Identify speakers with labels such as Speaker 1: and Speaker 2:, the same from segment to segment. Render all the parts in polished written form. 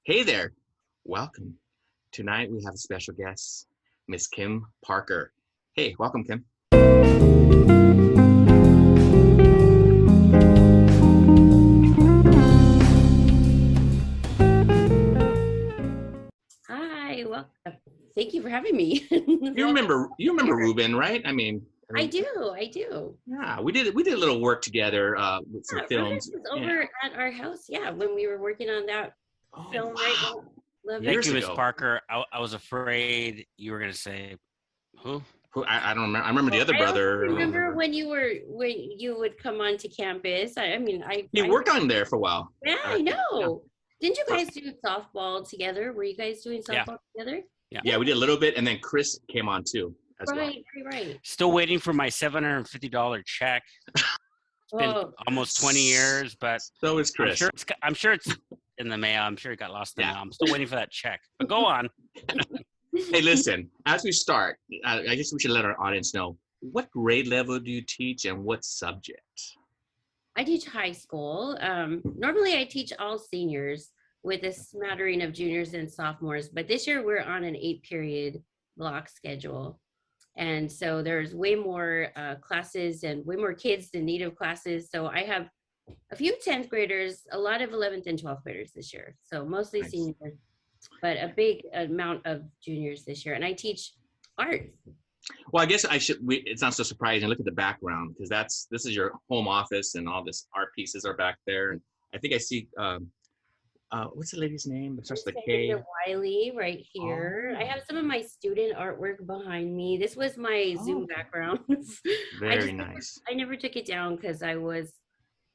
Speaker 1: Hey there. Welcome. Tonight we have a special guest, Miss Kim Parker. Hey, welcome, Kim.
Speaker 2: Hi, well, thank you for having me.
Speaker 1: You remember Ruben, right?
Speaker 2: I do.
Speaker 1: Yeah, we did a little work together with some
Speaker 2: Yeah, Ruben
Speaker 1: films.
Speaker 2: was
Speaker 1: Yeah.
Speaker 2: over at our house. Yeah, when we were working on that
Speaker 1: Oh,
Speaker 2: film, right?
Speaker 1: wow.
Speaker 2: Love
Speaker 1: Years
Speaker 3: Thank you,
Speaker 2: it.
Speaker 3: Miss
Speaker 1: ago.
Speaker 3: Parker. I was afraid you were going to say, who?
Speaker 1: I don't remember. I remember the other
Speaker 2: I also
Speaker 1: brother. I don't
Speaker 2: remember
Speaker 1: remember.
Speaker 2: when you would come onto campus.
Speaker 1: He worked on there for a while.
Speaker 2: Yeah, I
Speaker 1: Yeah.
Speaker 2: know. Didn't you guys do softball together? Were you guys doing
Speaker 3: Yeah.
Speaker 2: softball together?
Speaker 1: Yeah, we did a little bit, and then Chris came on too as well.
Speaker 2: Right.
Speaker 3: Still waiting for my $750 check. It's been almost 20 years, but
Speaker 1: So is Chris.
Speaker 3: I'm sure it's in the mail. I'm sure it got lost in the
Speaker 1: Yeah.
Speaker 3: mail. I'm still waiting for that check. But go on.
Speaker 1: Hey, listen, as we start, I guess we should let our audience know, what grade level do you teach and what subject?
Speaker 2: I teach high school. Normally I teach all seniors with a smattering of juniors and sophomores, but this year we're on an 8-period block schedule. And so there's way more classes and way more kids in need of classes. So I have a few 10th graders, a lot of 11th and 12th graders this year. So mostly
Speaker 1: Nice.
Speaker 2: seniors, but a big amount of juniors this year. And I teach art.
Speaker 1: Well, I guess it's not so surprising. Look at the background, because this is your home office and all this art pieces are back there. And I think I see, what's the lady's name? It starts with a K.
Speaker 2: Wiley right here.
Speaker 1: Oh.
Speaker 2: I have some of my student artwork behind me. This was my Zoom background.
Speaker 1: Very nice.
Speaker 2: I never took it down because I was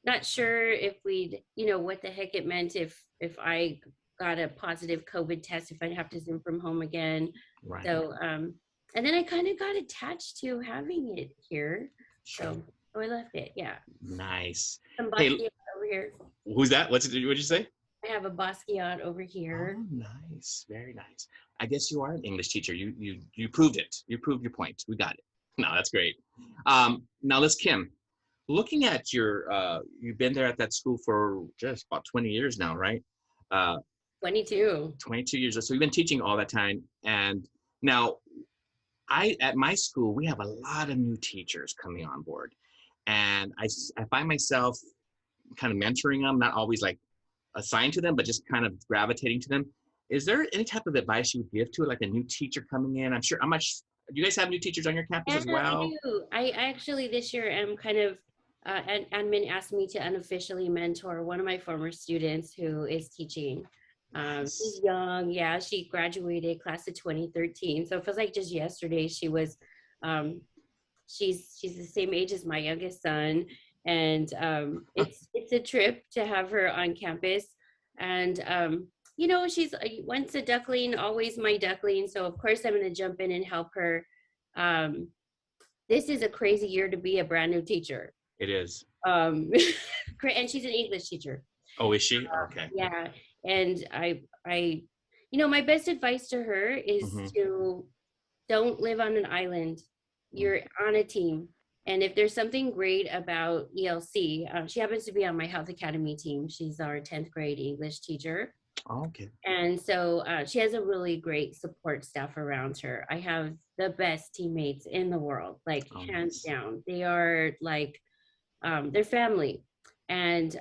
Speaker 2: not sure if what the heck it meant if I got a positive COVID test, if I'd have to Zoom from home again.
Speaker 1: Right.
Speaker 2: So, and then I kind of got attached to having it here.
Speaker 1: Sure.
Speaker 2: So I left it. Yeah.
Speaker 1: Nice.
Speaker 2: Some
Speaker 1: Hey,
Speaker 2: Basquiat over here.
Speaker 1: Who's that? What'd you say?
Speaker 2: I have a Basquiat over here.
Speaker 1: Oh, nice. Very nice. I guess you are an English teacher. You proved it. You proved your point. We got it. No, that's great. Now let's, Kim, looking at you've been there at that school for just about 20 years now, right?
Speaker 2: 22.
Speaker 1: 22 years. So you've been teaching all that time. And now at my school, we have a lot of new teachers coming on board. And I find myself kind of mentoring them, not always like assigned to them, but just kind of gravitating to them. Is there any type of advice you would give to like a new teacher coming in? Do you guys have new teachers on your campus as well?
Speaker 2: I do. I actually this year am kind of, admin asked me to unofficially mentor one of my former students who is teaching. She's young. Yeah, she graduated class of 2013. So it feels like just yesterday she was, she's the same age as my youngest son. And it's a trip to have her on campus. And, she's once a duckling, always my duckling. So of course I'm going to jump in and help her. This is a crazy year to be a brand new teacher.
Speaker 1: It is.
Speaker 2: And she's an English teacher.
Speaker 1: Oh, is she? Okay.
Speaker 2: Yeah. And I my best advice to her is to don't live on an island. You're on a team. And if there's something great about ELC, she happens to be on my Health Academy team. She's our 10th grade English teacher.
Speaker 1: Oh, okay.
Speaker 2: And so she has a really great support staff around her. I have the best teammates in the world, like hands down. They are like, they're family. And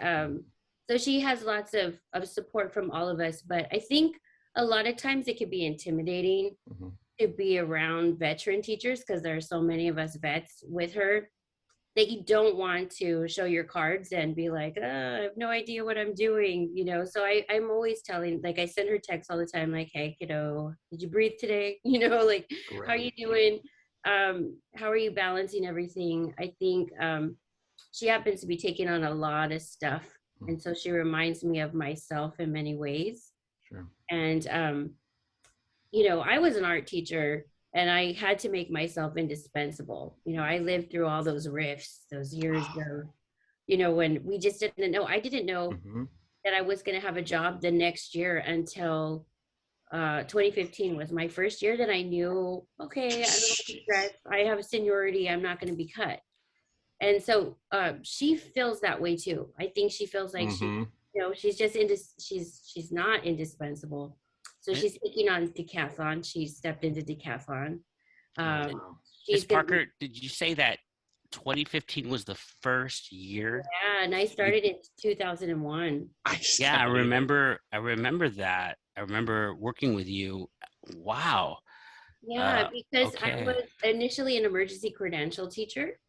Speaker 2: so she has lots of support from all of us. But I think a lot of times it could be intimidating to be around veteran teachers because there are so many of us vets with her that you don't want to show your cards and be like, I have no idea what I'm doing, So I'm always telling, like I send her texts all the time, like, hey, kiddo, did you breathe today? Like,
Speaker 1: Great.
Speaker 2: How are you doing? How are you balancing everything? I think she happens to be taking on a lot of stuff. And so she reminds me of myself in many ways.
Speaker 1: Sure.
Speaker 2: And, I was an art teacher and I had to make myself indispensable. I lived through all those rifts, those years where, when we just didn't know. I didn't know that I was going to have a job the next year until 2015 was my first year that I knew, okay, I don't have to stress. I have seniority. I'm not going to be cut. And so she feels that way too. I think she feels like you know, she's just into, she's not indispensable. So she's taking on decathlon. She stepped into decathlon. Um,
Speaker 3: Miss
Speaker 2: she's gonna be,
Speaker 3: Parker, did you say that 2015 was the first year?
Speaker 2: yeah, and I started in 2001.
Speaker 3: Yeah, I remember that. I remember working with you. Wow.
Speaker 2: Yeah, because I
Speaker 3: Okay.
Speaker 2: was initially an emergency credential teacher.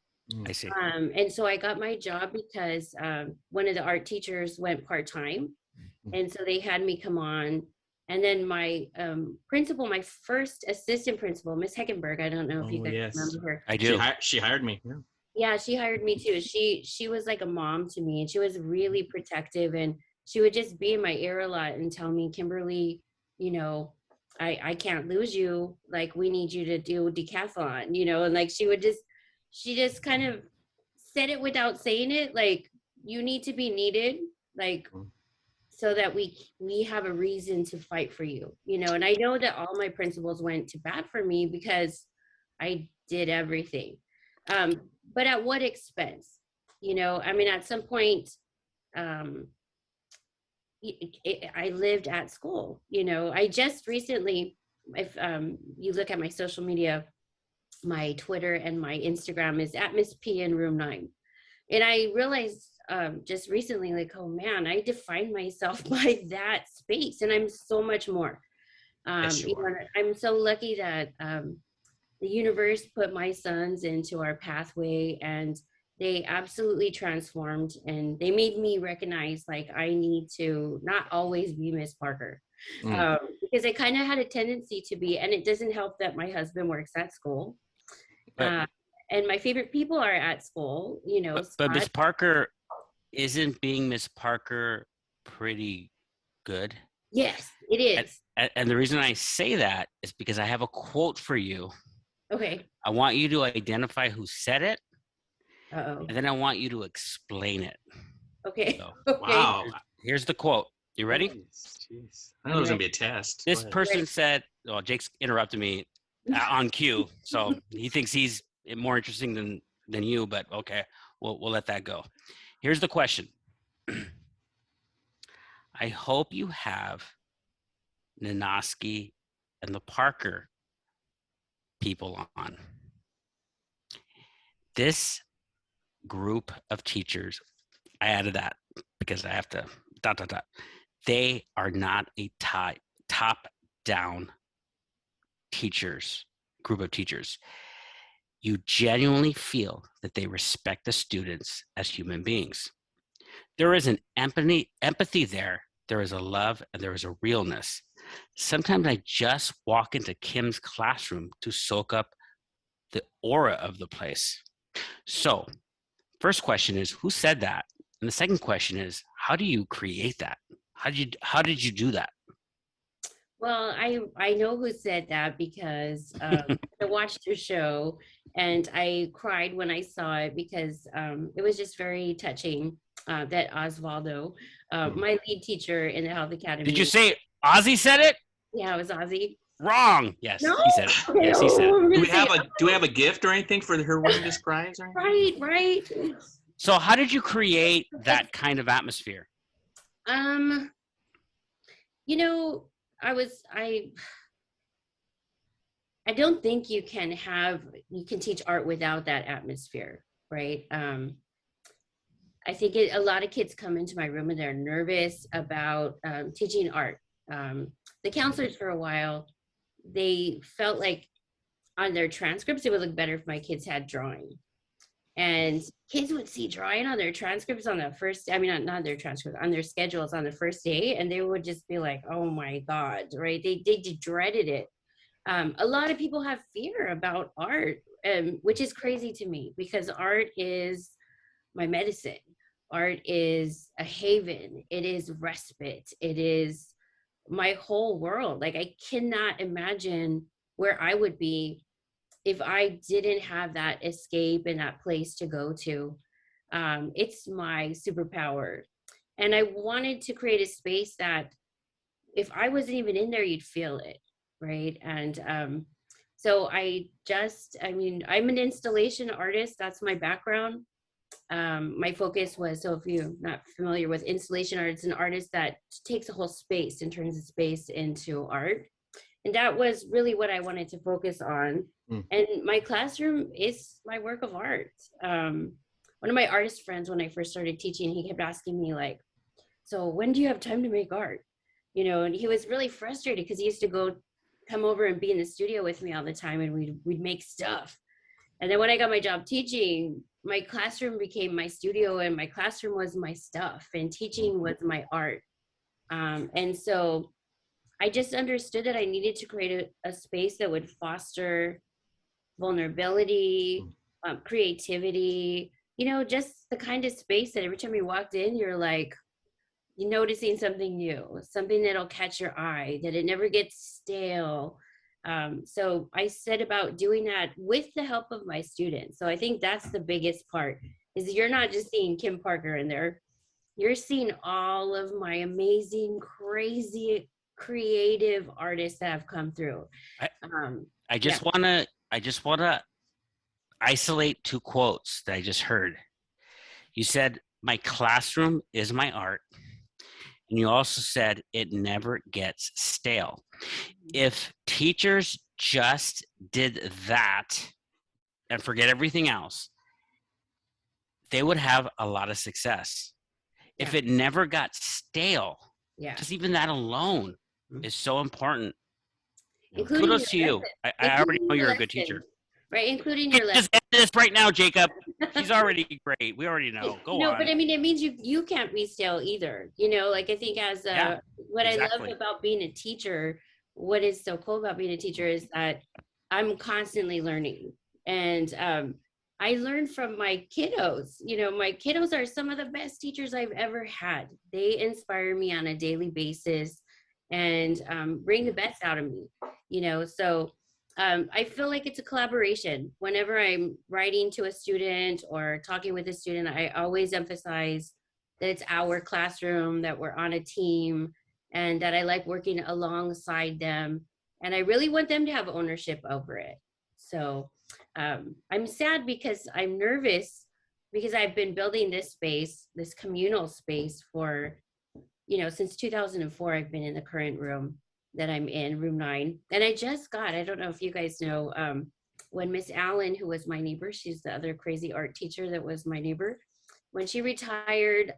Speaker 3: I see.
Speaker 2: And so I got my job because one of the art teachers went part-time. And so they had me come on. And then my principal, my first assistant principal, Miss Heckenberg, I don't know if you guys remember her.
Speaker 3: I do.
Speaker 1: She hired me. Yeah.
Speaker 2: Yeah, she hired me too. She was like a mom to me, and she was really protective, and she would just be in my ear a lot and tell me, Kimberly, you know, I can't lose you. Like, we need you to do decathlon, you know, and like she just kind of said it without saying it, like, you need to be needed, like, so that we have a reason to fight for you, you know. And I know that all my principals went to bat for me because I did everything. But at what expense? You know, I mean, at some point, um, I lived at school. You know, I just recently, if you look at my social media, my Twitter and my Instagram is at Miss P in room 9. And I realized just recently, like, oh man, I defined myself by that space, and I'm so much more.
Speaker 1: Yes, you are.
Speaker 2: Know, I'm so lucky that the universe put my sons into our pathway, and they absolutely transformed, and they made me recognize, like, I need to not always be Miss Parker. Because I kind of had a tendency to be, and it doesn't help that my husband works at school. And my favorite people are at school, you know.
Speaker 3: But Miss Parker, isn't being Miss Parker pretty good?
Speaker 2: Yes, it is.
Speaker 3: And the reason I say that is because I have a quote for you.
Speaker 2: Okay.
Speaker 3: I want you to identify who said it.
Speaker 2: Uh-oh.
Speaker 3: And then I want you to explain it.
Speaker 2: Okay.
Speaker 3: So,
Speaker 2: okay.
Speaker 1: Wow.
Speaker 3: Here's the quote. You ready?
Speaker 1: Jeez. I know it was going to be a test.
Speaker 3: This person said, well, Jake's interrupted me on cue. So he thinks he's more interesting than you, but okay, we'll let that go. Here's the question. I hope you have Ninoski and the Parker people on. This group of teachers, I added that because I have to ... They are not a top-down group of teachers. You genuinely feel that they respect the students as human beings. There is an empathy there. There is a love, and there is a realness. Sometimes I just walk into Kim's classroom to soak up the aura of the place. So, first question is, who said that? And the second question is, how do you create that? How did you do that?
Speaker 2: Well, I know who said that because I watched your show and I cried when I saw it because it was just very touching that Osvaldo, my lead teacher in the Health Academy.
Speaker 3: Did you say Ozzy said it?
Speaker 2: Yeah, it was Ozzy.
Speaker 3: Wrong. Yes,
Speaker 2: no?
Speaker 3: He said it.
Speaker 2: Okay,
Speaker 3: yes, he said it.
Speaker 1: Do we have a gift or anything for her winning this prize? Or
Speaker 2: right.
Speaker 3: So how did you create that kind of atmosphere?
Speaker 2: You know, I don't think you can teach art without that atmosphere, right? I think a lot of kids come into my room and they're nervous about teaching art. The counselors for a while, they felt like on their transcripts, it would look better if my kids had drawing. And kids would see drawing on their transcripts on the first, I mean, not their transcripts, on their schedules on the first day. And they would just be like, oh my God, right? They dreaded it. A lot of people have fear about art, which is crazy to me because art is my medicine. Art is a haven. It is respite. It is my whole world. Like, I cannot imagine where I would be if I didn't have that escape and that place to go to. It's my superpower. And I wanted to create a space that if I wasn't even in there, you'd feel it, right? And so I'm an installation artist. That's my background. my focus was, so if you're not familiar with installation art, it's an artist that takes a whole space and turns the space into art. And that was really what I wanted to focus on.
Speaker 1: Mm.
Speaker 2: And my classroom is my work of art. One of my artist friends, when I first started teaching, he kept asking me like, so when do you have time to make art? You know, and he was really frustrated because he used to come over and be in the studio with me all the time, and we'd make stuff. And then when I got my job teaching, my classroom became my studio, and my classroom was my stuff, and teaching was my art. And so I just understood that I needed to create a space that would foster vulnerability, creativity, you know, just the kind of space that every time you walked in, you're like, you're noticing something new, something that'll catch your eye, that it never gets stale. So I set about doing that with the help of my students. So I think that's the biggest part, is you're not just seeing Kim Parker in there, you're seeing all of my amazing, crazy, creative artists that have come through.
Speaker 3: I just wanna isolate two quotes that I just heard. You said, my classroom is my art. And you also said it never gets stale. If teachers just did that and forget everything else, they would have a lot of success. Yeah. If it never got stale, just even that alone is so important. Kudos to you. I already know you're a good teacher.
Speaker 2: Right, including your
Speaker 3: just end this right now, Jacob. She's already great. We already know. Go on.
Speaker 2: No, but I mean, it means you can't be stale either. You know, like I think as what I love about being a teacher, what is so cool about being a teacher is that I'm constantly learning, and I learn from my kiddos. You know, my kiddos are some of the best teachers I've ever had. They inspire me on a daily basis and bring the best out of me. You know, so. I feel like it's a collaboration. Whenever I'm writing to a student or talking with a student, I always emphasize that it's our classroom, that we're on a team, and that I like working alongside them. And I really want them to have ownership over it. So I'm sad because I'm nervous because I've been building this space, this communal space for, you know, since 2004, I've been in the current room that I'm in, room 9. And I don't know if you guys know, when Miss Allen, who was my neighbor, she's the other crazy art teacher that was my neighbor, when she retired,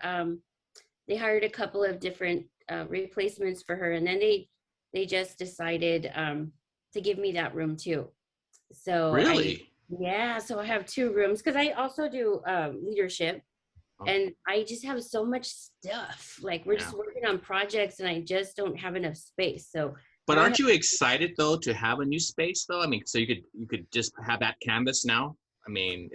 Speaker 2: they hired a couple of different replacements for her. And then they just decided to give me that room too. So
Speaker 1: really?
Speaker 2: So I have 2 rooms because I also do leadership. And I just have so much stuff. Like we're just working on projects and I just don't have enough space. So
Speaker 1: but aren't you excited though to have a new space though? I mean, so you could just have that canvas now? I mean,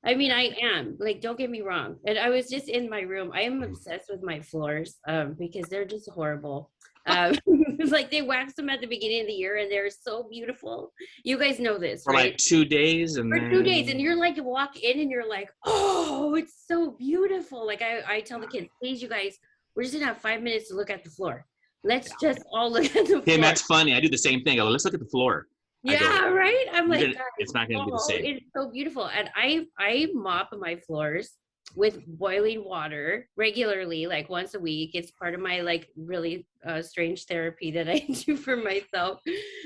Speaker 2: I mean, I am. Like, don't get me wrong. And I was just in my room. I am obsessed with my floors because they're just horrible. It's like they wax them at the beginning of the year and they're so beautiful. You guys know this,
Speaker 1: for
Speaker 2: right?
Speaker 1: like 2 days and
Speaker 2: for 2 days, and you're like, you walk in and you're like, oh, it's so beautiful. Like I tell the kids, please, you guys, we're just gonna have 5 minutes to look at the floor. Let's just all look at the floor.
Speaker 1: And that's funny. I do the same thing. I go, let's look at the floor.
Speaker 2: Right? I'm like,
Speaker 1: it's not gonna be the same.
Speaker 2: It's so beautiful. And I mop my floors with boiling water regularly, like once a week. It's part of my like really strange therapy that I do for myself.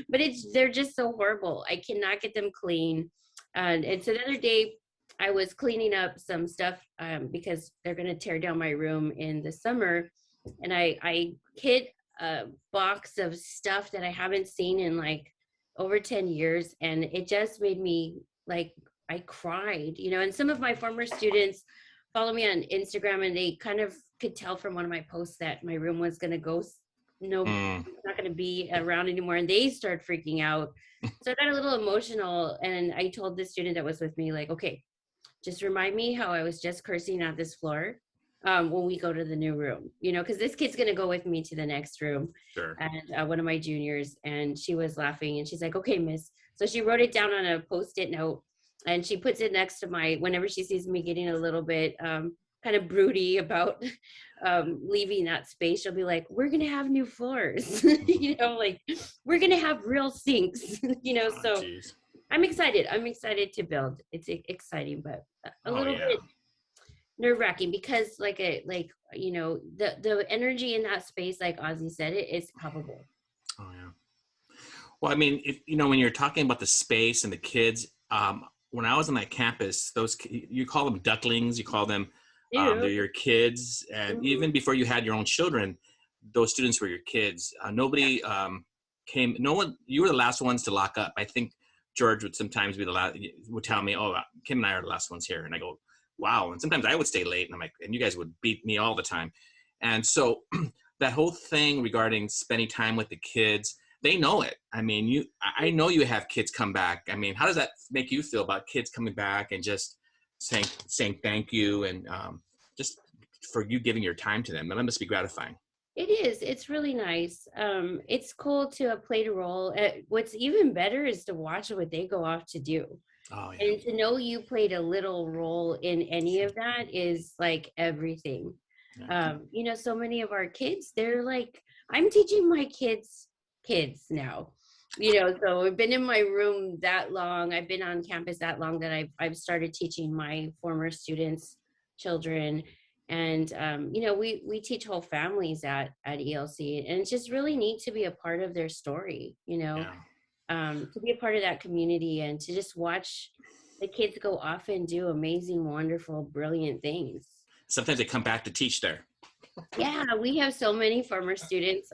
Speaker 2: But they're just so horrible. I cannot get them clean. And so the other day I was cleaning up some stuff because they're gonna tear down my room in the summer. And I hid a box of stuff that I haven't seen in like over 10 years. And it just made me like, I cried, you know. And some of my former students follow me on Instagram and they kind of could tell from one of my posts that my room was going to go, it's not going to be around anymore. And they started freaking out. So I got a little emotional and I told the student that was with me, like, okay, just remind me how I was just cursing at this floor when we go to the new room, you know, because this kid's going to go with me to the next room.
Speaker 1: Sure.
Speaker 2: And one of my juniors, and she was laughing and she's like, okay, miss. So she wrote it down on a Post-it note and she puts it next to whenever she sees me getting a little bit kind of broody about leaving that space, she'll be like, we're going to have new floors, you know, like we're going to have real sinks, you know. So geez. I'm excited to build. It's exciting, but a little bit nerve-wracking because the energy in that space, like Ozzy said, it's palpable.
Speaker 1: Oh yeah. Well, I mean, when you're talking about the space and the kids, when I was on that campus, you call them ducklings, you call them, they're your kids, and even before you had your own children, those students were your kids. Nobody came. No one. You were the last ones to lock up. I think George would sometimes be the last. Would tell me, "Oh, Kim and I are the last ones here," and I go, "Wow!" And sometimes I would stay late, and I'm like, and you guys would beat me all the time. And so that whole thing regarding spending time with the kids, they know it. I mean, I know you have kids come back. I mean, how does that make you feel about kids coming back and just saying thank you and just for you giving your time to them? That must be gratifying.
Speaker 2: It is. It's really nice. It's cool to play a role. What's even better is to watch what they go off to do.
Speaker 1: Oh, yeah.
Speaker 2: And to know you played a little role in any of that is like everything. Yeah. So many of our kids, they're like, I'm teaching my kids now. So I've been in my room that long. I've been on campus that long that I've started teaching my former students' children. And we teach whole families at ELC, and it's just really neat to be a part of their story, to be a part of that community and to just watch the kids go off and do amazing, wonderful, brilliant things.
Speaker 1: Sometimes they come back to teach there.
Speaker 2: Yeah, we have so many former students.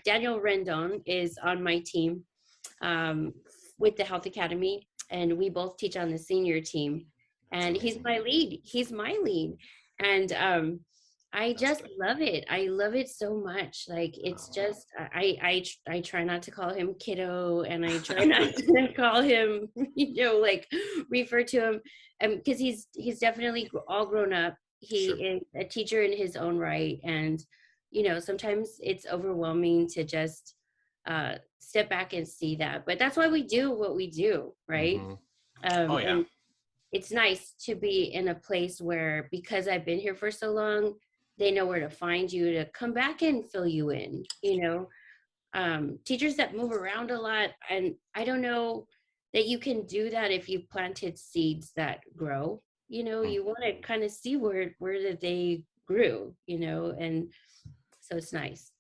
Speaker 2: Daniel Rendon is on my team with the Health Academy, and we both teach on the senior team, and he's my lead. And I just love it. I love it so much. Like, it's just, I try not to call him kiddo, and I try not to call him, refer to him, because he's definitely all grown up. He is a teacher in his own right. And, sometimes it's overwhelming to just step back and see that. But that's why we do what we do, right?
Speaker 1: Mm-hmm.
Speaker 2: And it's nice to be in a place where, because I've been here for so long, they know where to find you to come back and fill you in, teachers that move around a lot. And I don't know that you can do that if you planted seeds that grow, you want to kind of see where they grew, and so it's nice.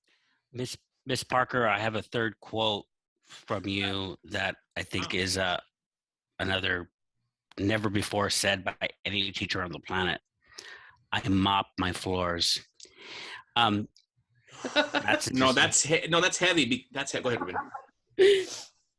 Speaker 3: Miss Parker, I have a third quote from you that I think is another never before said by any teacher on the planet. I mop my floors.
Speaker 1: That's heavy. That's heavy. Go ahead, Ruben.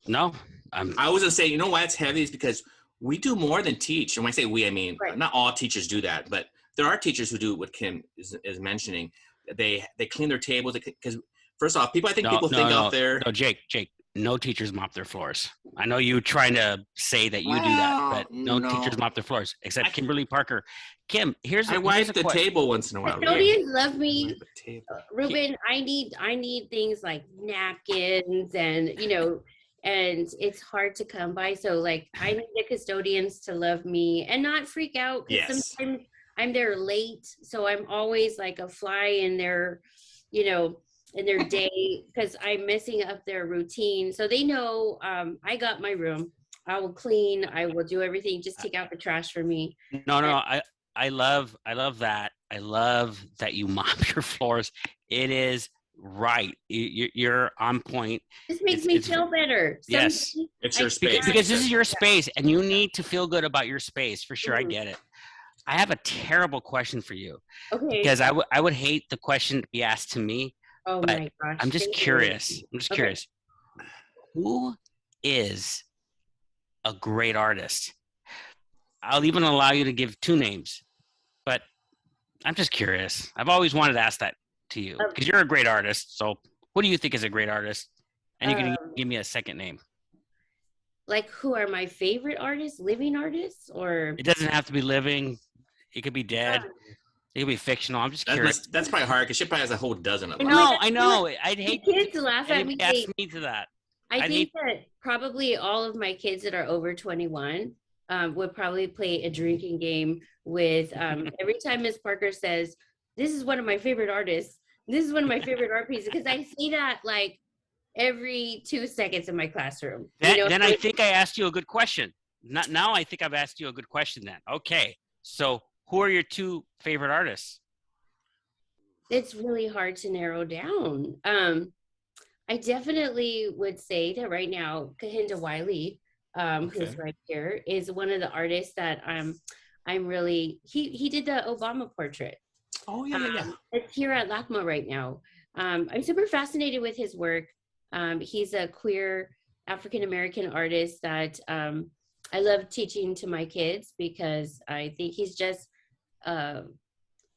Speaker 3: No,
Speaker 1: I was gonna say, why it's heavy is because we do more than teach. And when I say we, I mean not all teachers do that, but there are teachers who do what Kim is mentioning. They clean their tables because first off, people think out there.
Speaker 3: No, Jake. No teachers mop their floors. I know you trying to say that you do that, but no teachers mop their floors except Kimberly Parker. Kim,
Speaker 1: I wipe the table once in a while.
Speaker 2: Custodians love me, Ruben. I need things like napkins and and it's hard to come by. So like, I need the custodians to love me and not freak out. Because sometimes I'm there late, so I'm always like a fly in their, in their day, because I'm messing up their routine. So they know I got my room. I will clean. I will do everything. Just take out the trash for me.
Speaker 3: No. I love that. I love that you mop your floors. It is right. You're on point.
Speaker 2: This makes me feel better.
Speaker 3: Yes.
Speaker 1: It's your space.
Speaker 3: Because this is your space, and you need to feel good about your space, for sure. Mm-hmm. I get it. I have a terrible question for you. Okay. Because I would hate the question to be asked to me.
Speaker 2: Oh
Speaker 3: but
Speaker 2: my gosh.
Speaker 3: I'm just curious. Curious. Who is a great artist? I'll even allow you to give 2 names, but I'm just curious. I've always wanted to ask that to you because you're a great artist. So who do you think is a great artist? And you can give me a second name.
Speaker 2: Like, who are my favorite artists? Living artists? Or
Speaker 3: it doesn't have to be living. It could be dead. It could be fictional. I'm just curious.
Speaker 1: That's probably hard because she probably has a whole dozen of them.
Speaker 3: No, I know. I'd hate
Speaker 2: kids to laugh at me.
Speaker 3: Ask me to that.
Speaker 2: I think that probably all of my kids that are over 21 would probably play a drinking game with every time Miss Parker says, "This is one of my favorite artists. This is one of my favorite art pieces," because I see that like every 2 seconds in my classroom.
Speaker 3: Then I think I asked you a good question. Now I think I've asked you a good question then. Okay. So Who are your two favorite artists?
Speaker 2: It's really hard to narrow down. I definitely would say that right now, Kahinda Wiley,
Speaker 1: Okay.
Speaker 2: who's right here, is one of the artists that I'm really, he did the Obama portrait.
Speaker 1: Oh yeah.
Speaker 2: It's here at LACMA right now. I'm super fascinated with his work. He's a queer African-American artist that I love teaching to my kids because I think uh,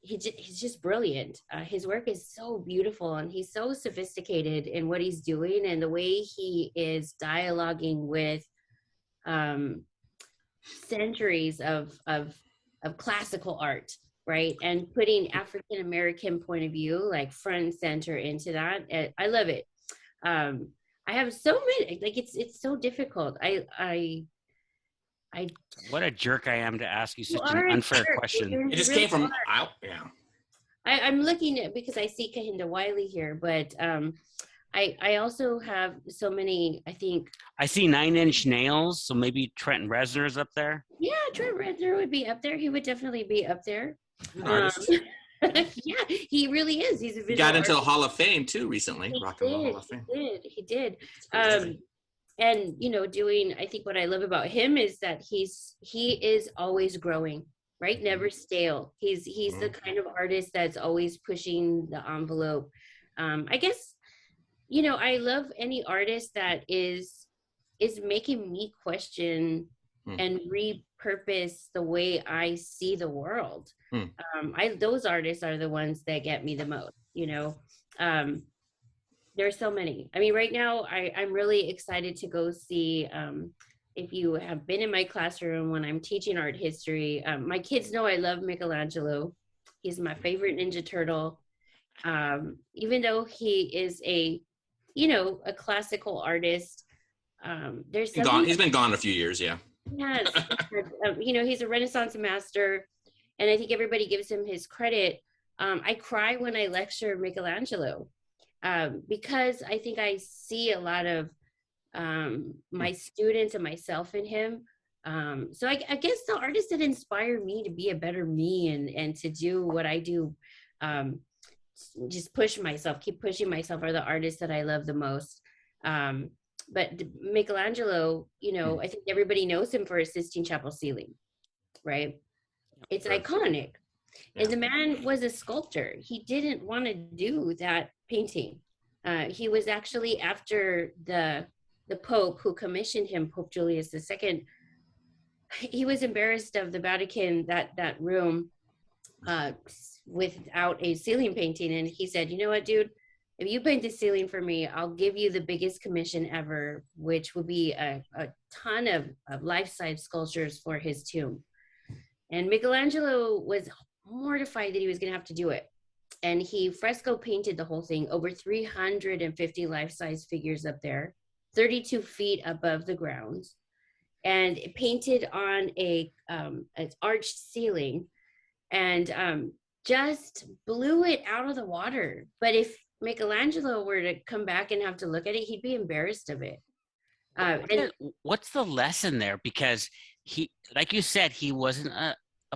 Speaker 2: he's just brilliant. His work is so beautiful and he's so sophisticated in what he's doing and the way he is dialoguing with centuries of classical art, right? And putting African American point of view like front and center into that. I love it. I have so many, like it's so difficult. I
Speaker 3: What a jerk I am to ask you such
Speaker 2: You
Speaker 3: an
Speaker 2: are a
Speaker 3: unfair
Speaker 2: jerk.
Speaker 3: question.
Speaker 1: It just
Speaker 2: really
Speaker 1: came from
Speaker 2: are.
Speaker 1: out. Yeah.
Speaker 2: I'm looking at because I see Kahinda Wiley here, but I also have so many. I think
Speaker 3: I see 9 Inch Nails, so maybe Trent Reznor is up there.
Speaker 2: yeah, Trent Reznor would be up there. He would definitely be up there.
Speaker 1: An artist.
Speaker 2: Yeah, he really is. He's a
Speaker 1: He
Speaker 2: visual
Speaker 1: got into the
Speaker 2: artist.
Speaker 1: Hall of Fame too recently.
Speaker 2: He
Speaker 1: Rock and Roll
Speaker 2: did.
Speaker 1: Hall of Fame.
Speaker 2: He did. And you know, doing. I think what I love about him is that he is always growing. Right, never stale. He's the kind of artist that's always pushing the envelope. I guess you know I love any artist that is making me question and repurpose the way I see the world. Those artists are the ones that get me the most. You know, there's so many. I mean, right now I'm really excited to go see. If you have been in my classroom when I'm teaching art history, my kids know I love Michelangelo. He's my favorite Ninja Turtle. Even though he is a classical artist, there's something.
Speaker 1: He's been gone a few years, yeah.
Speaker 2: Yes, he's a Renaissance master, and I think everybody gives him his credit. I cry when I lecture Michelangelo because I think I see a lot of my students and myself in him. So I guess the artists that inspire me to be a better me and to do what I do, just keep pushing myself are the artists that I love the most. But Michelangelo, I think everybody knows him for his Sistine Chapel ceiling, right? It's iconic. Yeah. And the man was a sculptor. He didn't want to do that painting. He was actually after the Pope who commissioned him, Pope Julius II, he was embarrassed of the Vatican, that room without a ceiling painting. And he said, you know what, dude, if you paint the ceiling for me, I'll give you the biggest commission ever, which will be a ton of life-size sculptures for his tomb. And Michelangelo was mortified that he was going to have to do it. And he fresco painted the whole thing, over 350 life-size figures up there, 32 feet above the ground, and it painted on an arched ceiling, and just blew it out of the water. But if Michelangelo were to come back and have to look at it, he'd be embarrassed of it.
Speaker 3: What's the lesson there? Because he, like you said, he wasn't a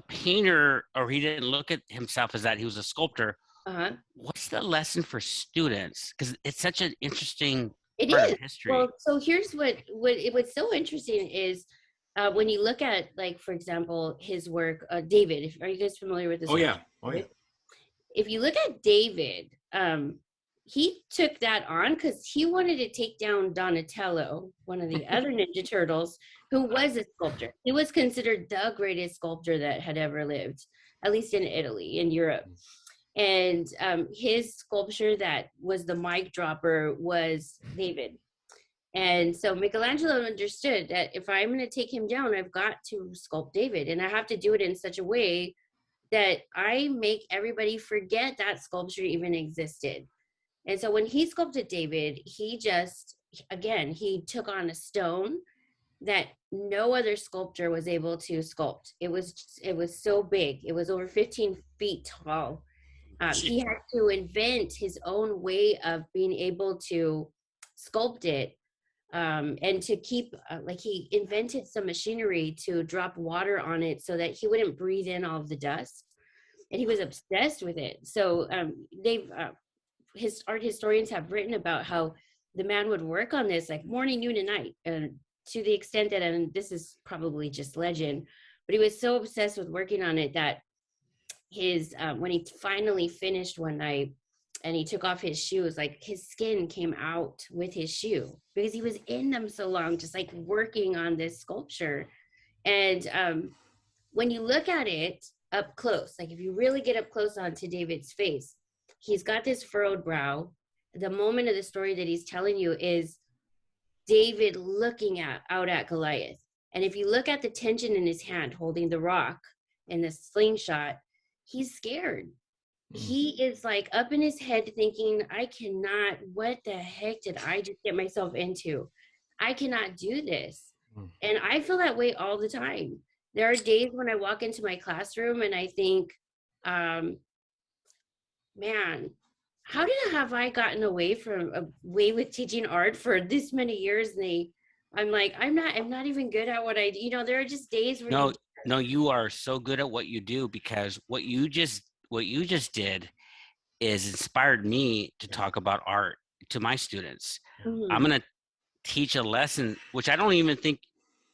Speaker 3: painter, or he didn't look at himself as that. He was a sculptor. What's the lesson for students? Because it's such an interesting part of history.
Speaker 2: Well, so here's what's so interesting is when you look at, like, for example, his work, David. Are you guys familiar with this?
Speaker 1: Oh yeah.
Speaker 2: If you look at David, he took that on because he wanted to take down Donatello, one of the other Ninja Turtles, who was a sculptor. He was considered the greatest sculptor that had ever lived, at least in Italy, in Europe. And his sculpture that was the mic dropper was David. And so Michelangelo understood that if I'm going to take him down, I've got to sculpt David. And I have to do it in such a way that I make everybody forget that sculpture even existed. And so when he sculpted David, he took on a stone that no other sculptor was able to sculpt. It was so big. It was over 15 feet tall. He had to invent his own way of being able to sculpt it and to keep like he invented some machinery to drop water on it so that he wouldn't breathe in all of the dust, and he was obsessed with it. So they've his art historians have written about how the man would work on this like morning, noon, and night, to the extent that, and this is probably just legend, but he was so obsessed with working on it that his when he finally finished one night and he took off his shoes, like his skin came out with his shoe because he was in them so long, just like working on this sculpture. And when you look at it up close, like if you really get up close onto David's face, he's got this furrowed brow. The moment of the story that he's telling you is David looking out at Goliath. And if you look at the tension in his hand holding the rock in the slingshot, he's scared. He is like up in his head thinking, I cannot, what the heck did I just get myself into? I cannot do this. And I feel that way all the time. There are days when I walk into my classroom and I think, man, how have I gotten away with teaching art for this many years? And I'm like, I'm not even good at what I do. You know, there are just days where
Speaker 3: no, you are so good at what you do, because what you just did is inspired me to talk about art to my students. I'm going to teach a lesson, which I don't even think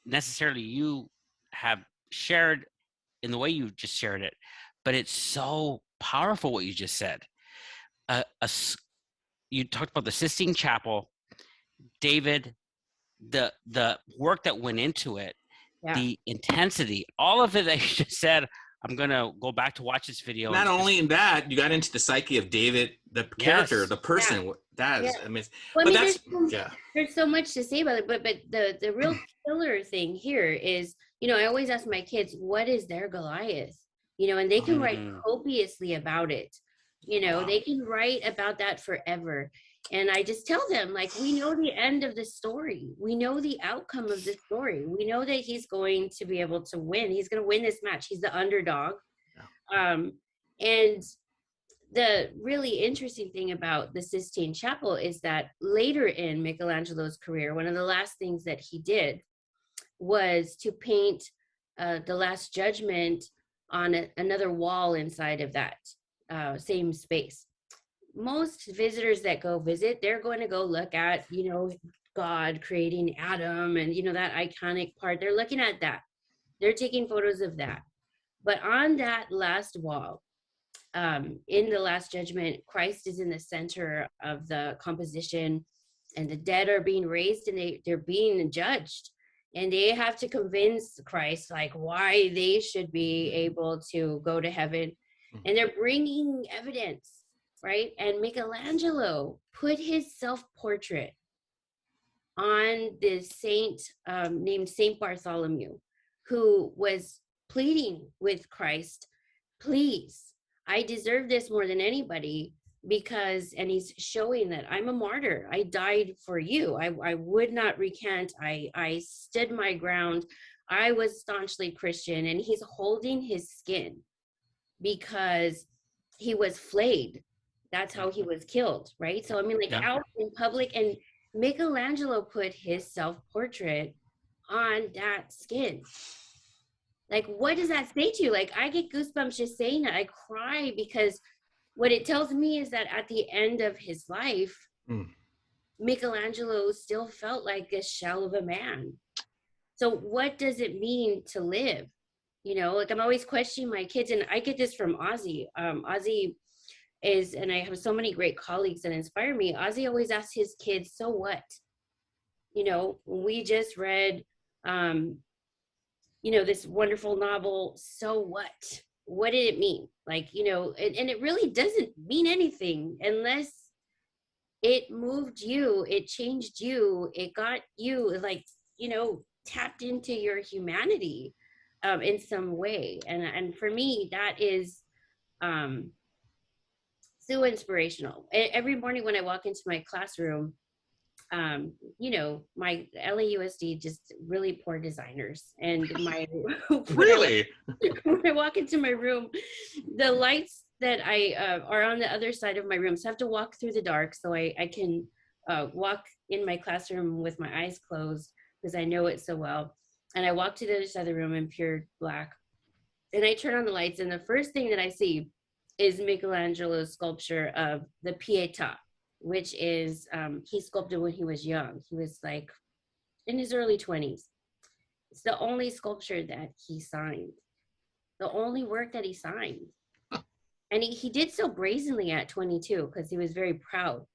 Speaker 3: necessarily you have shared in the way you just shared it, but it's so powerful what you just said. You talked about the Sistine Chapel, David, the work that went into it, the intensity, all of it that you just said. I'm going to go back to watch this video.
Speaker 1: Not only in that, you got into the psyche of David, the character, the person. Yeah. That is amazing.
Speaker 2: Well, but there's so much to say about it, but the real killer thing here is, you know, I always ask my kids, what is their Goliath? You know, and they can write copiously about it. You know, they can write about that forever. And I just tell them, like, we know the end of the story. We know the outcome of the story. We know that he's going to be able to win. He's going to win this match. He's the underdog. And the really interesting thing about the Sistine Chapel is that later in Michelangelo's career, one of the last things that he did was to paint the Last Judgment on another wall inside of that same space. Most visitors that go visit, they're going to go look at, you know, God creating Adam and, you know, that iconic part. They're looking at that. They're taking photos of that. But on that last wall, in the Last Judgment, Christ is in the center of the composition, and the dead are being raised and they're being judged. And they have to convince Christ, like, why they should be able to go to heaven. And they're bringing evidence. Right? And Michelangelo put his self-portrait on this saint named Saint Bartholomew, who was pleading with Christ, please, I deserve this more than anybody, because, and he's showing that I'm a martyr. I died for you. I would not recant. I stood my ground. I was staunchly Christian, and he's holding his skin because he was flayed. That's how he was killed, right? So, I mean, like out in public, and Michelangelo put his self-portrait on that skin. Like, what does that say to you? Like, I get goosebumps just saying it. I cry, because what it tells me is that at the end of his life, Michelangelo still felt like a shell of a man. So what does it mean to live? You know, like, I'm always questioning my kids, and I get this from Ozzy. Ozzy is, and I have so many great colleagues that inspire me. Ozzy always asks his kids, so what? You know, we just read, you know, this wonderful novel, so what? What did it mean? Like, you know, and it really doesn't mean anything unless it moved you, it changed you, it got you, like, you know, tapped into your humanity in some way. And for me, that is so inspirational. Every morning when I walk into my classroom, you know, my LAUSD, just really poor designers. And my
Speaker 1: really,
Speaker 2: when I walk into my room, the lights that I are on the other side of my room, so I have to walk through the dark so I can walk in my classroom with my eyes closed because I know it so well. And I walk to the other side of the room in pure black. And I turn on the lights, and the first thing that I see is Michelangelo's sculpture of the Pietà, which is, he sculpted when he was young. He was like in his early 20s. It's the only sculpture that he signed, the only work that he signed. And he did so brazenly at 22 because he was very proud.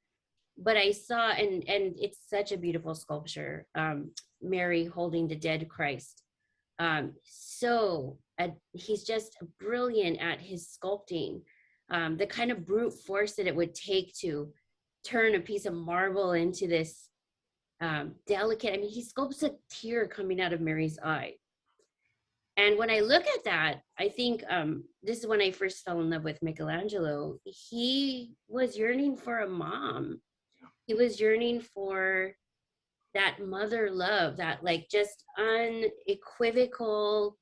Speaker 2: But I saw, and it's such a beautiful sculpture, Mary holding the dead Christ. He's just brilliant at his sculpting, the kind of brute force that it would take to turn a piece of marble into this delicate, I mean, he sculpts a tear coming out of Mary's eye. And when I look at that, I think this is when I first fell in love with Michelangelo. He was yearning for a mom. He was yearning for that mother love, that like just unequivocal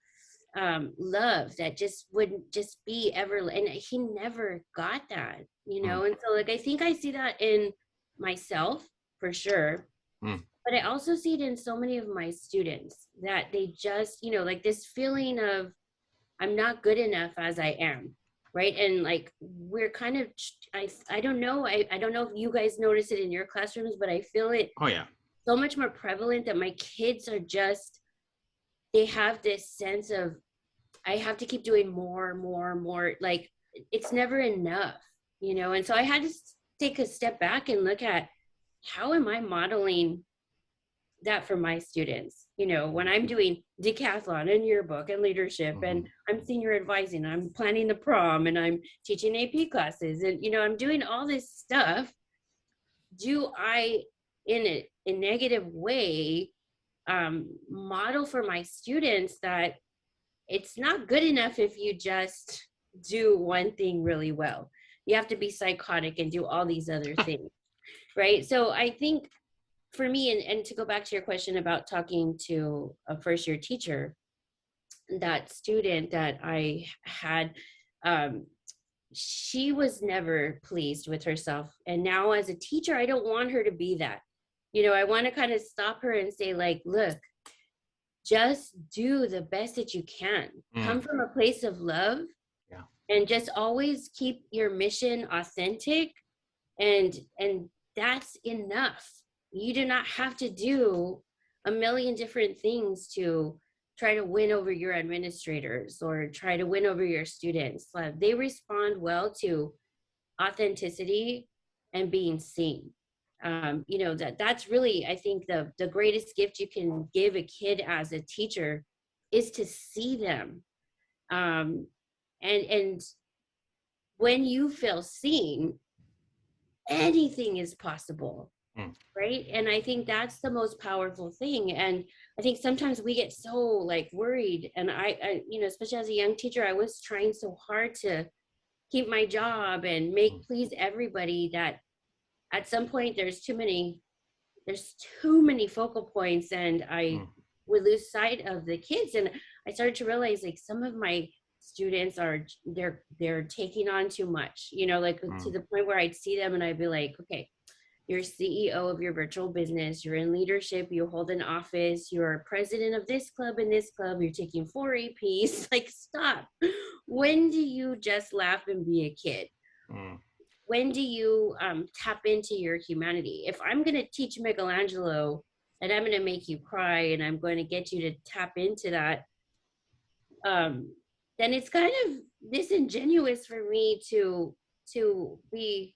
Speaker 2: love that just wouldn't just be ever. And he never got that, you know? And so like, I think I see that in myself for sure. But I also see it in so many of my students that they just, you know, like this feeling of I'm not good enough as I am, right? And like we're kind of, I don't know, I don't know if you guys notice it in your classrooms, but I feel it so much more prevalent that my kids are just, they have this sense of I have to keep doing more, like it's never enough, you know? And so I had to take a step back and look at how am I modeling that for my students, you know, when I'm doing decathlon and yearbook and leadership and I'm senior advising, I'm planning the prom and I'm teaching AP classes and, you know, I'm doing all this stuff. Do I, in a negative way, model for my students that it's not good enough if you just do one thing really well. You have to be psychotic and do all these other things, right? So I think for me, and to go back to your question about talking to a first year teacher, that student that I had, she was never pleased with herself. And now as a teacher, I don't want her to be that. You know, I want to kind of stop her and say like, look, just do the best that you can. Come from a place of love and just always keep your mission authentic. And that's enough. You do not have to do a million different things to try to win over your administrators or try to win over your students. They respond well to authenticity and being seen. You know, that's really, I think the greatest gift you can give a kid as a teacher is to see them. And when you feel seen, anything is possible. Right. And I think that's the most powerful thing. And I think sometimes we get so like worried. And I, you know, especially as a young teacher, I was trying so hard to keep my job and please everybody that at some point there's too many focal points and I would lose sight of the kids. And I started to realize like some of my students are, they're taking on too much, you know, like to the point where I'd see them and I'd be like, okay, you're CEO of your virtual business, you're in leadership, you hold an office, you're president of this club and this club, you're taking 4 APs, like stop. When do you just laugh and be a kid? When do you tap into your humanity? If I'm going to teach Michelangelo and I'm going to make you cry and I'm going to get you to tap into that, then it's kind of disingenuous for me to be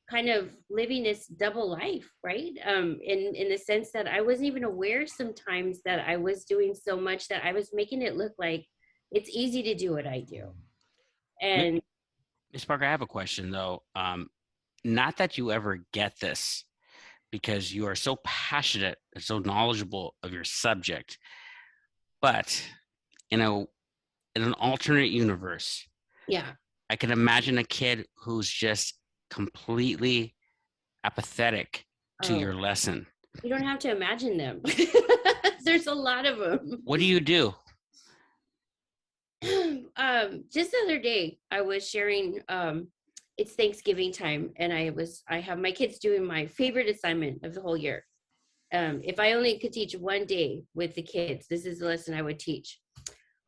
Speaker 2: kind of living this double life, right? In the sense that I wasn't even aware sometimes that I was doing so much that I was making it look like it's easy to do what I do. And
Speaker 3: Ms. Parker, I have a question though. Not that you ever get this because you are so passionate and so knowledgeable of your subject, but in an alternate universe, I can imagine a kid who's just completely apathetic to your lesson.
Speaker 2: You don't have to imagine them. There's a lot of them.
Speaker 3: What do you do?
Speaker 2: Just the other day, I was sharing it's Thanksgiving time, and I have my kids doing my favorite assignment of the whole year. If I only could teach one day with the kids, this is the lesson I would teach.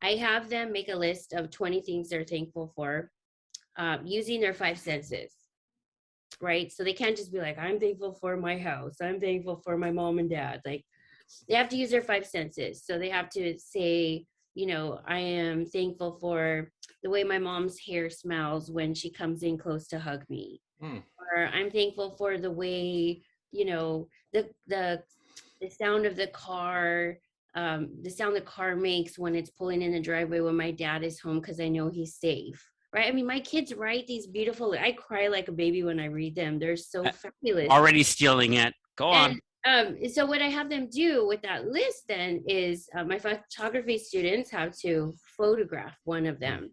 Speaker 2: I have them make a list of 20 things they're thankful for, using their five senses, right? So they can't just be like, I'm thankful for my house, I'm thankful for my mom and dad. Like, they have to use their five senses. So they have to say, you know, I am thankful for the way my mom's hair smells when she comes in close to hug me. Or I'm thankful for the way, you know, the sound of the car, the sound the car makes when it's pulling in the driveway when my dad is home, because I know he's safe. Right? I mean, my kids write these beautiful, I cry like a baby when I read them. They're so fabulous.
Speaker 3: Already stealing it. Go on.
Speaker 2: So what I have them do with that list then is, my photography students have to photograph one of them.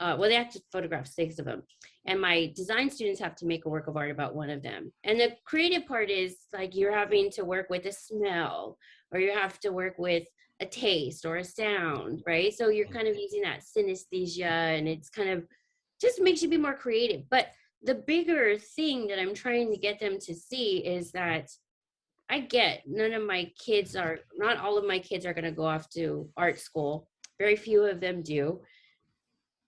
Speaker 2: Well, they have to photograph 6 of them. And my design students have to make a work of art about one of them. And the creative part is like, you're having to work with a smell, or you have to work with a taste or a sound, right? So you're kind of using that synesthesia, and it's kind of just makes you be more creative. But the bigger thing that I'm trying to get them to see is that I get not all of my kids are going to go off to art school. Very few of them do.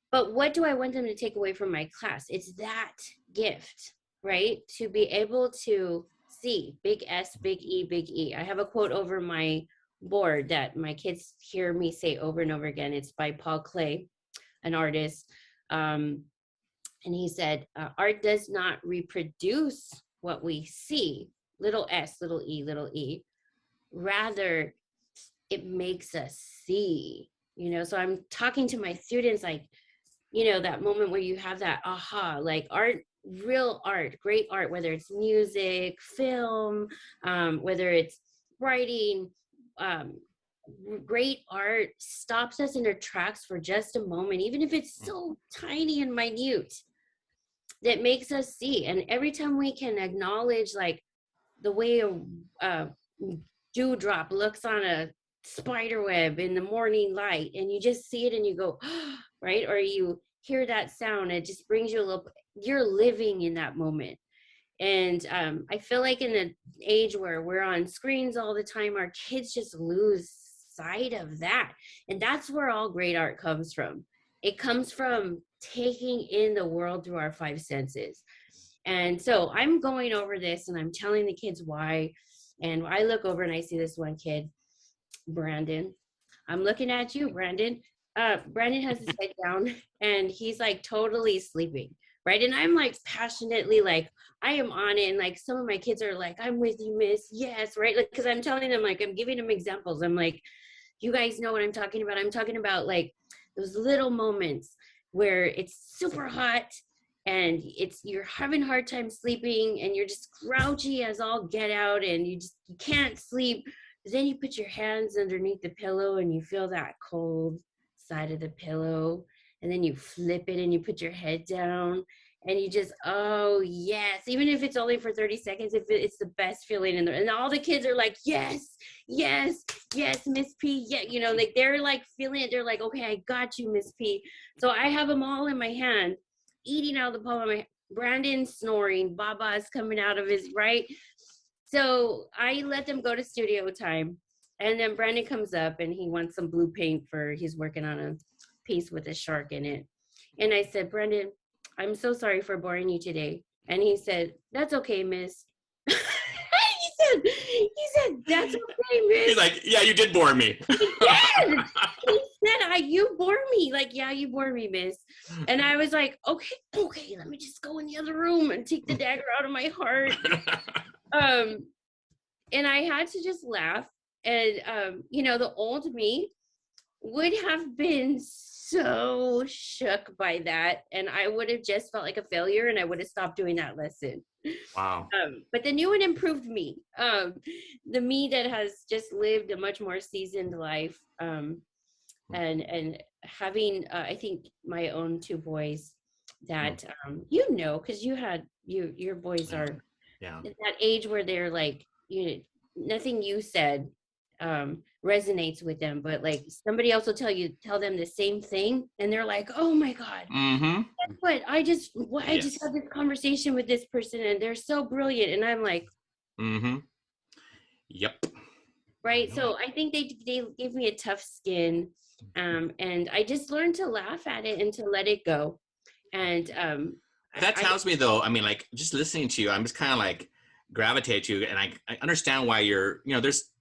Speaker 2: But what do I want them to take away from my class? It's that gift, right? To be able to see big S, big E, big E. I have a quote over my board that my kids hear me say over and over again. It's by Paul Klee, an artist. And he said, art does not reproduce what we see, little s, little e. Rather, it makes us see, you know? So I'm talking to my students like, you know, that moment where you have that aha, like art, real art, great art, whether it's music, film, whether it's writing, great art stops us in our tracks for just a moment, even if it's so tiny and minute, that makes us see. And every time we can acknowledge like the way a dewdrop looks on a spider web in the morning light, and you just see it and you go, right? Or you hear that sound, it just brings you a little, you're living in that moment. And I feel like in the age where we're on screens all the time, our kids just lose sight of that. And that's where all great art comes from. It comes from taking in the world through our five senses. And so I'm going over this and I'm telling the kids why. And I look over and I see this one kid, Brandon. I'm looking at you, Brandon. Brandon has his head down and he's like totally sleeping, right? And I'm like passionately like, I am on it. And like some of my kids are like, I'm with you, miss. Yes, right? Like, because I'm telling them, like, I'm giving them examples. I'm like, you guys know what I'm talking about. I'm talking about like those little moments where it's super hot and you're having a hard time sleeping and you're just grouchy as all get out and you can't sleep. But then you put your hands underneath the pillow and you feel that cold side of the pillow, and then you flip it and you put your head down and you just, oh yes, even if it's only for 30 seconds, if it's the best feeling in there. And all the kids are like, yes, yes, yes, Miss P. Yeah, you know, like they're like feeling it. They're like, okay, I got you, Miss P. So I have them all in my hand, eating out of the palm of my hand. Brandon snoring, Baba's coming out of his right. So I let them go to studio time. And then Brandon comes up and he wants some blue paint he's working on a piece with a shark in it. And I said, Brandon, I'm so sorry for boring you today. And he said, that's okay, miss. he said, that's okay, miss.
Speaker 1: He's like, yeah, you did bore me.
Speaker 2: He did. He said, you bore me. Like, yeah, you bore me, miss. And I was like, okay, let me just go in the other room and take the dagger out of my heart. And I had to just laugh. And, you know, the old me would have been so shook by that. And I would have just felt like a failure and I would have stopped doing that lesson.
Speaker 1: Wow.
Speaker 2: But the new one improved me. The me that has just lived a much more seasoned life. And having, I think, my own 2 boys that, you know, because your boys are at that age where they're like, you know, nothing you said resonates with them, but like somebody else will tell them the same thing, and they're like, oh my God,
Speaker 1: Mm-hmm.
Speaker 2: I just
Speaker 1: Yes.
Speaker 2: had this conversation with this person and they're so brilliant, and I'm like,
Speaker 1: Mm-hmm. Yep.
Speaker 2: right. So I think they gave me a tough skin, and I just learned to laugh at it and to let it go. And
Speaker 1: That
Speaker 2: I
Speaker 1: tells me though, I mean, like just listening to you, I'm just kind of like gravitate to you, and I understand why you're, there's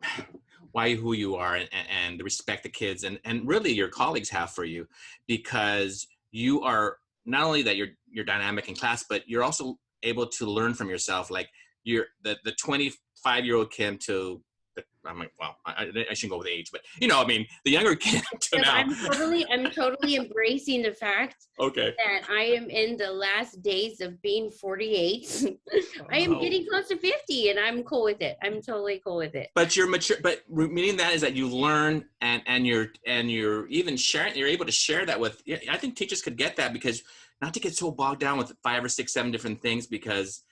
Speaker 1: why who you are, and the respect the kids and really your colleagues have for you, because you are not only that you're dynamic in class, but you're also able to learn from yourself. Like you're the 25-year-old Kim to I'm like, well, I shouldn't go with age, but I mean, the younger Kim to now.
Speaker 2: I'm totally embracing the fact
Speaker 1: Okay.
Speaker 2: that I am in the last days of being 48. I am getting close to 50, and I'm cool with it. I'm totally cool with it.
Speaker 1: But you're mature. But meaning that is that you learn, and you're even sharing. You're able to share that with. I think teachers could get that, because not to get so bogged down with 5 or 6, 7 different things, because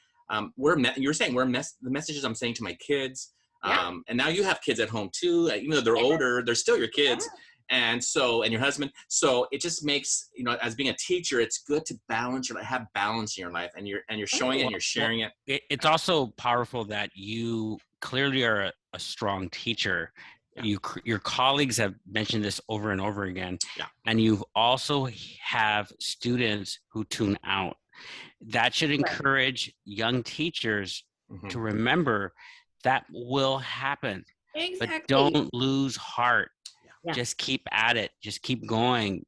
Speaker 1: you're saying the messages I'm saying to my kids.
Speaker 2: Yeah.
Speaker 1: And now you have kids at home too, even though they're older, they're still your kids. Yeah. And your husband. So it just makes, as being a teacher, it's good to have balance in your life, and you're showing it and you're sharing it.
Speaker 3: It's also powerful that you clearly are a strong teacher. Yeah. Your colleagues have mentioned this over and over again.
Speaker 1: Yeah.
Speaker 3: And you also have students who tune out. That should encourage young teachers to remember that will happen.
Speaker 2: Exactly.
Speaker 3: But don't lose heart.
Speaker 2: Yeah.
Speaker 3: Just keep at it. Just keep going.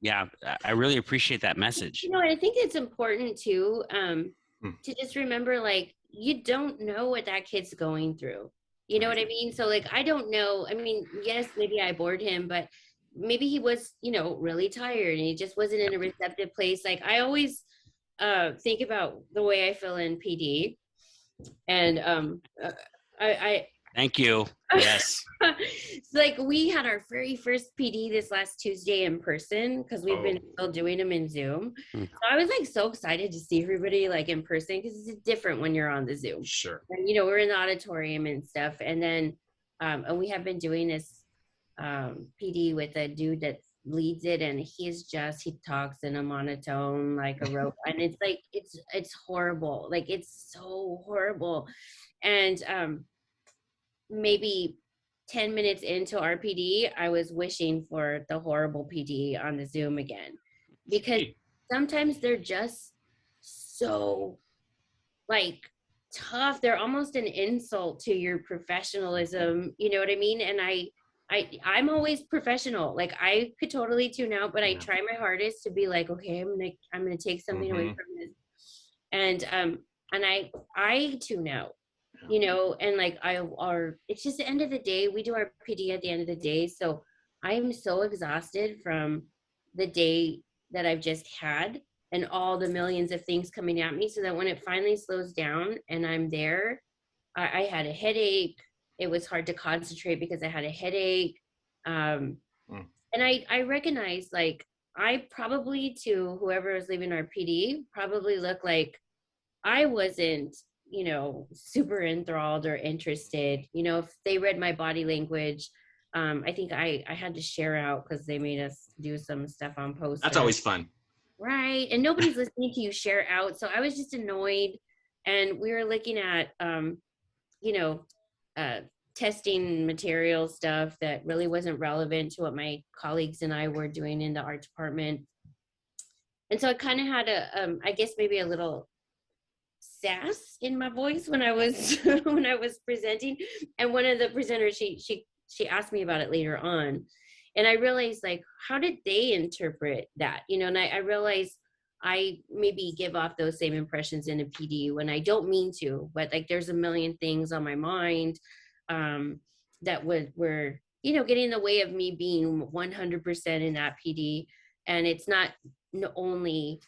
Speaker 2: Yeah.
Speaker 3: I really appreciate that message.
Speaker 2: And I think it's important too, to just remember, like, you don't know what that kid's going through. You know what I mean? So like, I don't know. I mean, yes, maybe I bored him, but maybe he was, really tired and he just wasn't in a receptive place. Like I always think about the way I feel in PD. And I
Speaker 3: thank you. Yes.
Speaker 2: It's like we had our very first PD this last Tuesday in person, because we've been still doing them in Zoom. So I was like so excited to see everybody like in person, because it's different when you're on the Zoom.
Speaker 1: Sure.
Speaker 2: And we're in the auditorium and stuff. And then and we have been doing this PD with a dude that leads it, and he talks in a monotone like a rope, and it's like it's horrible. Like it's so horrible. And maybe 10 minutes into our PD, I was wishing for the horrible PD on the Zoom again, because sometimes they're just so like tough. They're almost an insult to your professionalism. You know what I mean? And I'm always professional. Like I could totally tune out, but I try my hardest to be like, okay, I'm gonna take something away from this. And I tune out, and like it's just the end of the day. We do our PD at the end of the day. So I am so exhausted from the day that I've just had and all the millions of things coming at me, so that when it finally slows down and I'm there, I had a headache. It was hard to concentrate because I had a headache. And I recognize, like, I probably, to whoever was leaving our PD, probably looked like I wasn't, super enthralled or interested. If they read my body language, I think I had to share out because they made us do some stuff on posters.
Speaker 1: That's always fun.
Speaker 2: Right. And nobody's listening to you share out. So I was just annoyed. And we were looking at, testing material stuff that really wasn't relevant to what my colleagues and I were doing in the art department. And so I kind of had I guess maybe a little sass in my voice when I was when I was presenting. And one of the presenters, she asked me about it later on, and I realized, like, how did they interpret that? And I realized I maybe give off those same impressions in a PD when I don't mean to, but like there's a million things on my mind that were getting in the way of me being 100% in that PD. And it's not only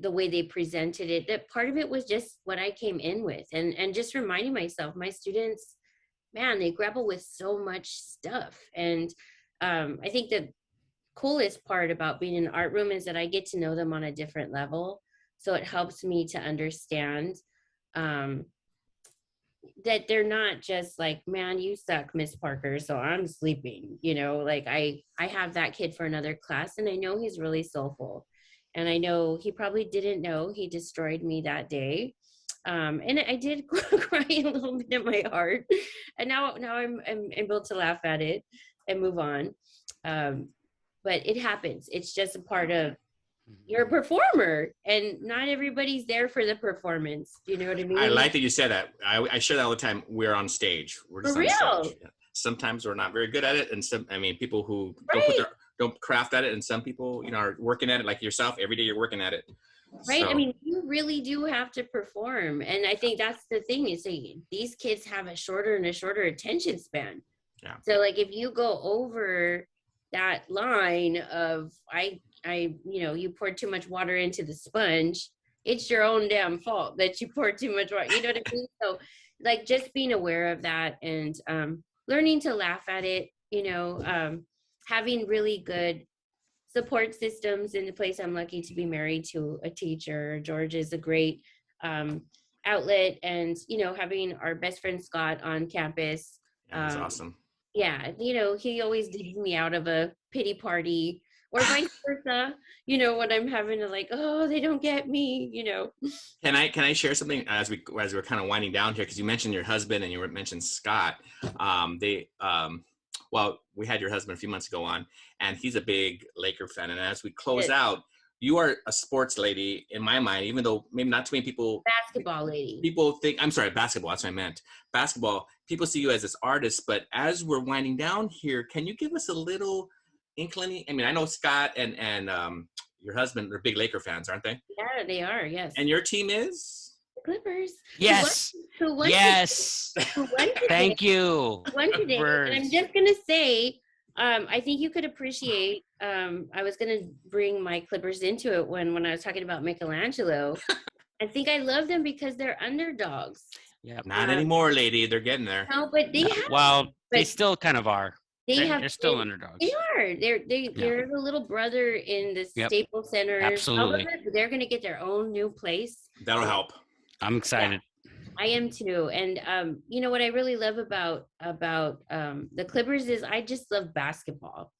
Speaker 2: the way they presented it, that part of it was just what I came in with, and just reminding myself, my students, man, they grapple with so much stuff. And I think the coolest part about being in an art room is that I get to know them on a different level. So it helps me to understand that they're not just like, man, you suck, Miss Parker, so I'm sleeping, like I have that kid for another class, and I know he's really soulful, and I know he probably didn't know he destroyed me that day. And I did cry a little bit in my heart, and now I'm able to laugh at it and move on. But it happens. It's just a part of, you're a performer, and not everybody's there for the performance. Do you know what I mean?
Speaker 1: I like that you said that. I share that all the time. We're on stage. We're just
Speaker 2: For
Speaker 1: on
Speaker 2: real.
Speaker 1: stage. Sometimes we're not very good at it, and people who
Speaker 2: Right.
Speaker 1: don't craft at it, and some people are working at it, like yourself. Every day you're working at it.
Speaker 2: Right.
Speaker 1: So.
Speaker 2: I mean, you really do have to perform, and I think that's the thing, is these kids have a shorter and a shorter attention span.
Speaker 1: Yeah.
Speaker 2: So like if you go over that line of you poured too much water into the sponge, it's your own damn fault that you poured too much water. You know what I mean? So like just being aware of that, and learning to laugh at it, having really good support systems in the place. I'm lucky to be married to a teacher. George is a great outlet, and having our best friend Scott on campus.
Speaker 1: That's awesome.
Speaker 2: Yeah, he always digs me out of a pity party, or vice versa, when I'm having to like, oh, they don't get me,
Speaker 1: Can I share something as we're kind of winding down here, because you mentioned your husband and you mentioned Scott. We had your husband a few months ago on, and he's a big Laker fan, and as we close out, you are a sports lady in my mind, even though maybe not too many people.
Speaker 2: Basketball lady.
Speaker 1: People think, I'm sorry, basketball. That's what I meant. Basketball. People see you as this artist, but as we're winding down here, can you give us a little inkling? I mean, I know Scott and your husband, they're big Laker fans, aren't they?
Speaker 2: Yeah, they are. Yes.
Speaker 1: And your team is?
Speaker 2: The Clippers.
Speaker 3: Yes.
Speaker 2: Who won
Speaker 3: Yes. Thank you.
Speaker 2: Who won today? And I'm just gonna say, I think you could appreciate. I was gonna bring my Clippers into it when I was talking about Michelangelo. I think I love them because they're underdogs.
Speaker 3: Yeah,
Speaker 1: not anymore, lady. They're getting there.
Speaker 2: No, but they have.
Speaker 3: Well, they still kind of are.
Speaker 2: They're
Speaker 3: still underdogs.
Speaker 2: They are. They're the little brother in the Staples Center.
Speaker 3: Absolutely.
Speaker 2: They're gonna get their own new place.
Speaker 1: That'll help.
Speaker 3: I'm excited.
Speaker 2: I am too. And what I really love about the Clippers is I just love basketball.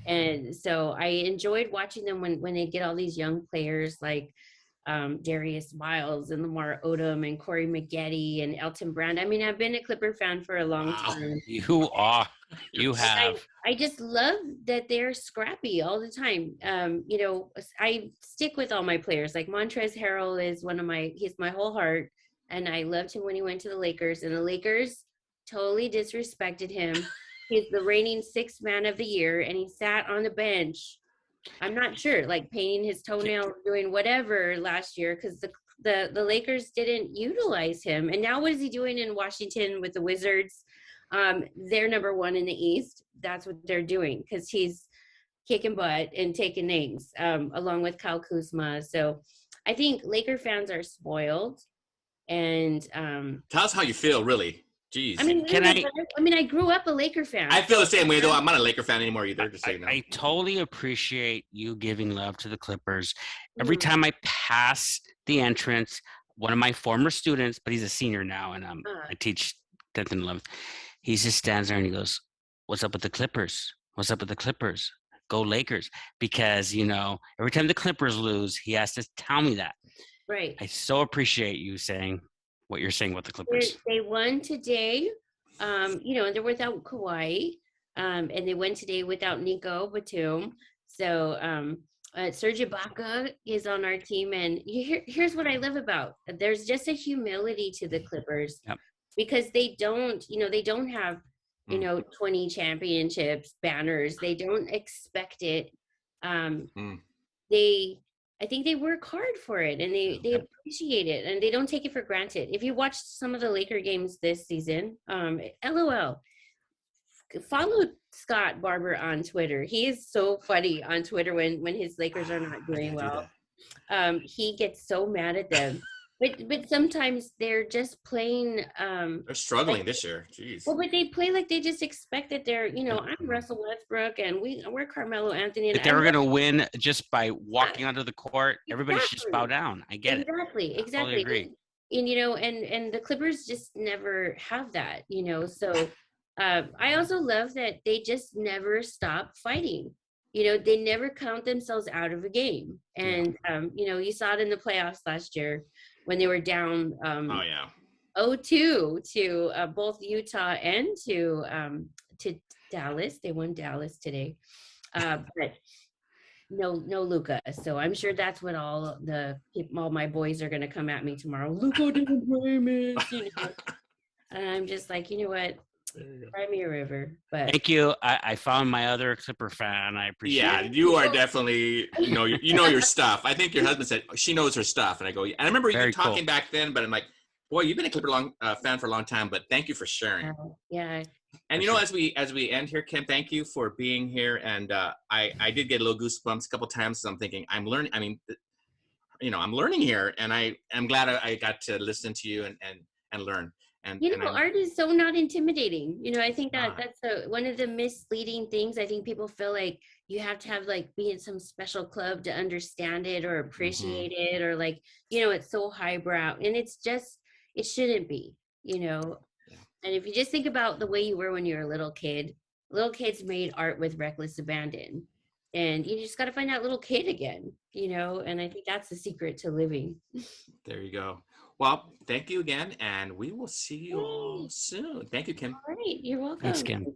Speaker 2: And so I enjoyed watching them when they get all these young players like Darius Miles and Lamar Odom and Corey Maggette and Elton Brand. I mean, I've been a Clipper fan for a long time.
Speaker 3: You are. You have.
Speaker 2: I just love that they're scrappy all the time. I stick with all my players. Like Montrezl Harrell is he's my whole heart. And I loved him when he went to the Lakers. And the Lakers totally disrespected him. He's the reigning sixth man of the year, and he sat on the bench. I'm not sure, like painting his toenail, doing whatever last year, because the Lakers didn't utilize him. And now what is he doing in Washington with the Wizards? They're number one in the East. That's what they're doing, because he's kicking butt and taking names, along with Kyle Kuzma. So I think Laker fans are spoiled. And
Speaker 1: tell us how you feel, really. Jeez.
Speaker 2: I mean, I grew up a Laker fan.
Speaker 1: I feel the same way, though. I'm not a Laker fan anymore either. Just saying.
Speaker 3: I totally appreciate you giving love to the Clippers. Every time I pass the entrance, one of my former students, but he's a senior now, and I teach 10th and 11th. He just stands there and he goes, "What's up with the Clippers? What's up with the Clippers? Go Lakers!" Because every time the Clippers lose, he has to tell me that.
Speaker 2: Right.
Speaker 3: I so appreciate you saying what you're saying with the Clippers.
Speaker 2: They won today, and they're without Kawhi, and they won today without Nico Batum. So Serge Ibaka is on our team, and here's what I love about. There's just a humility to the Clippers, because they don't have 20 championships, banners. They don't expect it. I think they work hard for it, and they appreciate it, and they don't take it for granted. If you watch some of the Laker games this season, LOL, follow Scott Barber on Twitter. He is so funny on Twitter when his Lakers are not doing well. He gets so mad at them. But sometimes they're just playing.
Speaker 1: They're struggling this year. Jeez.
Speaker 2: Well, but they play like they just expect that they're, I'm Russell Westbrook and we're Carmelo Anthony. And
Speaker 3: if they were going to win just by walking onto the court, everybody should just bow down. I get
Speaker 2: it. Exactly.
Speaker 3: I totally agree.
Speaker 2: and and the Clippers just never have that, so I also love that they just never stop fighting. They never count themselves out of a game. And you saw it in the playoffs last year when they were down
Speaker 1: Oh yeah.
Speaker 2: 0-2 to both Utah and to Dallas. They won Dallas today. But no Luca. So I'm sure that's what all my boys are gonna come at me tomorrow. Luca didn't play, miss. And I'm just like, you know what? Cry me a river. But
Speaker 3: Thank you. I found my other Clipper fan. I appreciate
Speaker 1: Yeah,
Speaker 3: it.
Speaker 1: you are definitely you know your stuff. I think your husband said she knows her stuff, and I go, and I remember
Speaker 3: Very
Speaker 1: you talking
Speaker 3: cool.
Speaker 1: back then, but I'm like, boy, you've been a Clipper fan for a long time, but thank you for sharing.
Speaker 2: yeah.
Speaker 1: And
Speaker 3: For sure.
Speaker 1: as we end here, Kim, thank you for being here. And I did get a little goosebumps a couple times. So I'm thinking I'm learning. I mean, I'm learning here, and I'm glad I got to listen to you and learn. And I'm
Speaker 2: Art is so not intimidating. I think
Speaker 1: not.
Speaker 2: that's one of the misleading things. I think people feel like you have to have be in some special club to understand it or appreciate it, or it's so highbrow, and it shouldn't be. And if you just think about the way you were when you were a little kid, little kids made art with reckless abandon. And you just got to find that little kid again, and I think that's the secret to living.
Speaker 1: There you go. Well, thank you again, and we will see you all soon. Thank you, Kim.
Speaker 2: All right. You're welcome.
Speaker 3: Thanks, Kim.